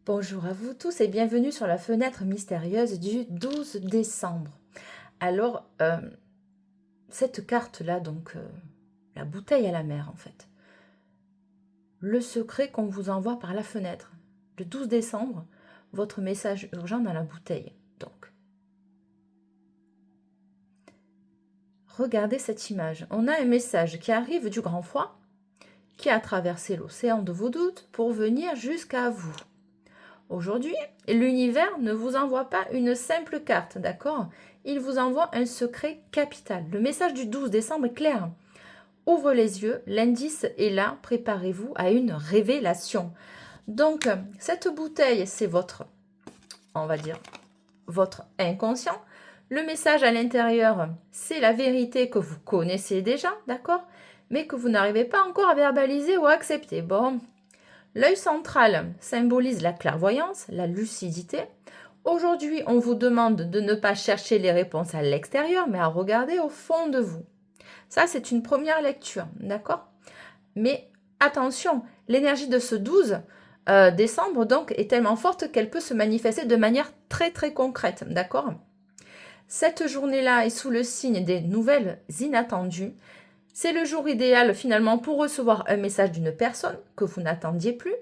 Bonjour à vous tous et bienvenue sur la fenêtre mystérieuse du 12 décembre. Alors, cette carte-là, donc la bouteille à la mer en fait. Le secret qu'on vous envoie par la fenêtre. Le 12 décembre, votre message urgent dans la bouteille. Donc, regardez cette image. On a un message qui arrive du grand froid, qui a traversé l'océan de vos doutes pour venir jusqu'à vous. Aujourd'hui, l'univers ne vous envoie pas une simple carte, d'accord? Il vous envoie un secret capital. Le message du 12 décembre est clair. Ouvre les yeux, l'indice est là, préparez-vous à une révélation. Donc, cette bouteille, c'est votre, on va dire, votre inconscient. Le message à l'intérieur, c'est la vérité que vous connaissez déjà, d'accord? Mais que vous n'arrivez pas encore à verbaliser ou à accepter. Bon, l'œil central symbolise la clairvoyance, la lucidité. Aujourd'hui, on vous demande de ne pas chercher les réponses à l'extérieur, mais à regarder au fond de vous. Ça, c'est une première lecture, d'accord? Mais attention, l'énergie de ce 12 décembre, donc, est tellement forte qu'elle peut se manifester de manière très, très concrète, d'accord? Cette journée-là est sous le signe des nouvelles inattendues. C'est le jour idéal finalement pour recevoir un message d'une personne que vous n'attendiez plus,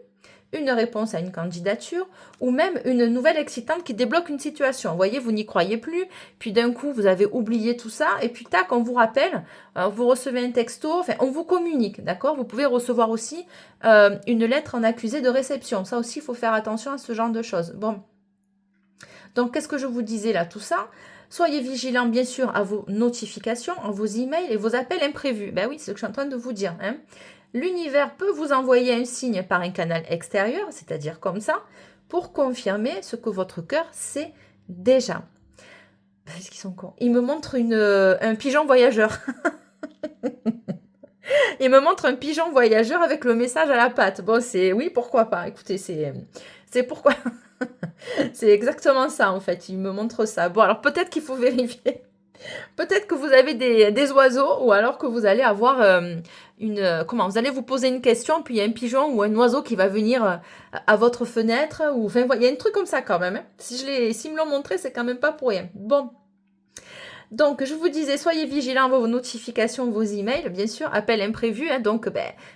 une réponse à une candidature ou même une nouvelle excitante qui débloque une situation. Vous voyez, vous n'y croyez plus, puis d'un coup vous avez oublié tout ça et puis tac, on vous rappelle, vous recevez un texto, enfin on vous communique, d'accord? Vous pouvez recevoir aussi une lettre en accusé de réception. Ça aussi, il faut faire attention à ce genre de choses. Bon, donc qu'est-ce que je vous disais là, tout ça? Soyez vigilants, bien sûr, à vos notifications, à vos emails et vos appels imprévus. Ben oui, c'est ce que je suis en train de vous dire. Hein. L'univers peut vous envoyer un signe par un canal extérieur, c'est-à-dire comme ça, pour confirmer ce que votre cœur sait déjà. Parce qu'ils sont cons. Il me montre un pigeon voyageur. Il me montre un pigeon voyageur avec le message à la patte. Bon, c'est... Oui, pourquoi pas. Écoutez, c'est pourquoi... C'est exactement ça, en fait. Il me montre ça. Bon, alors peut-être qu'il faut vérifier. Peut-être que vous avez des oiseaux ou alors que vous allez avoir comment vous allez vous poser une question, puis il y a un pigeon ou un oiseau qui va venir à votre fenêtre. Ou, enfin, il y a un truc comme ça quand même. Hein. S'ils me l'ont montré, c'est quand même pas pour rien. Bon. Donc, je vous disais, soyez vigilants à vos notifications, vos emails, bien sûr, appel imprévu. Hein, donc,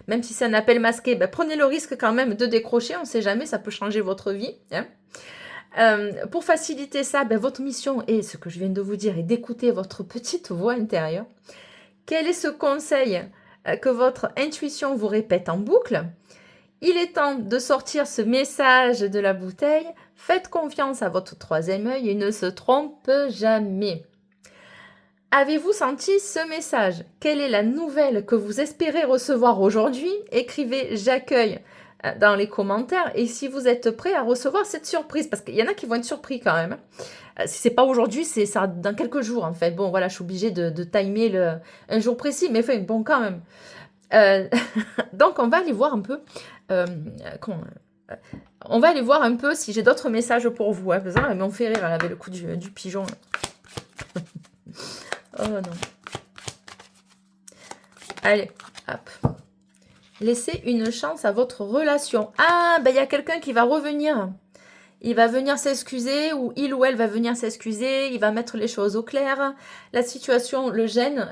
même si c'est un appel masqué, prenez le risque quand même de décrocher. On ne sait jamais, ça peut changer votre vie. Hein. Pour faciliter ça, votre mission est, ce que je viens de vous dire, est d'écouter votre petite voix intérieure. Quel est ce conseil que votre intuition vous répète en boucle? Il est temps de sortir ce message de la bouteille. Faites confiance à votre troisième œil et ne se trompe jamais. Avez-vous senti ce message? Quelle est la nouvelle que vous espérez recevoir aujourd'hui? Écrivez « J'accueille » dans les commentaires et si vous êtes prêt à recevoir cette surprise, parce qu'il y en a qui vont être surpris quand même. Si c'est pas aujourd'hui, c'est ça dans quelques jours en fait. Bon voilà, je suis obligée de timer un jour précis, mais enfin bon quand même. Donc on va aller voir un peu on va aller voir un peu si j'ai d'autres messages pour vous. Hein, parce que ils m'ont fait rire avec le coup du pigeon. Oh non. Allez, hop. Laissez une chance à votre relation. Ah, il y a quelqu'un qui va revenir. Il va venir s'excuser ou il ou elle va venir s'excuser. Il va mettre les choses au clair. La situation le gêne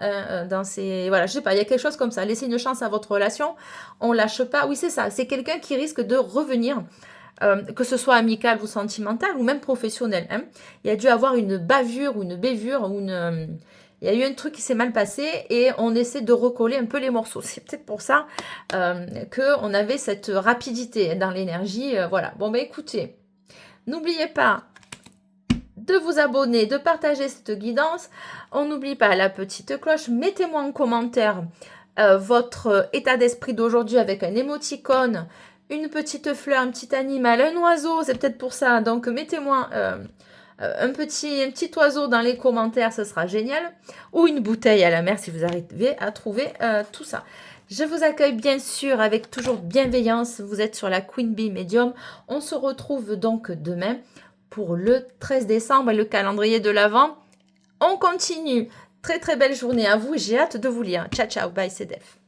dans ses... Voilà, je sais pas, il y a quelque chose comme ça. Laissez une chance à votre relation. On lâche pas. Oui, c'est ça. C'est quelqu'un qui risque de revenir. Que ce soit amical ou sentimental ou même professionnel. Hein. Il y a dû avoir une bavure ou une bévure ou une... Il y a eu un truc qui s'est mal passé et on essaie de recoller un peu les morceaux. C'est peut-être pour ça qu'on avait cette rapidité dans l'énergie. Voilà. Bon, écoutez, n'oubliez pas de vous abonner, de partager cette guidance. On n'oublie pas la petite cloche. Mettez-moi en commentaire votre état d'esprit d'aujourd'hui avec un émoticône, une petite fleur, un petit animal, un oiseau. C'est peut-être pour ça. Donc, mettez-moi... un petit oiseau dans les commentaires, ce sera génial. Ou une bouteille à la mer si vous arrivez à trouver tout ça. Je vous accueille bien sûr avec toujours bienveillance. Vous êtes sur la Queen Bee Medium. On se retrouve donc demain pour le 13 décembre et le calendrier de l'Avent. On continue. Très très belle journée à vous. J'ai hâte de vous lire. Ciao ciao. Bye, c'est Def.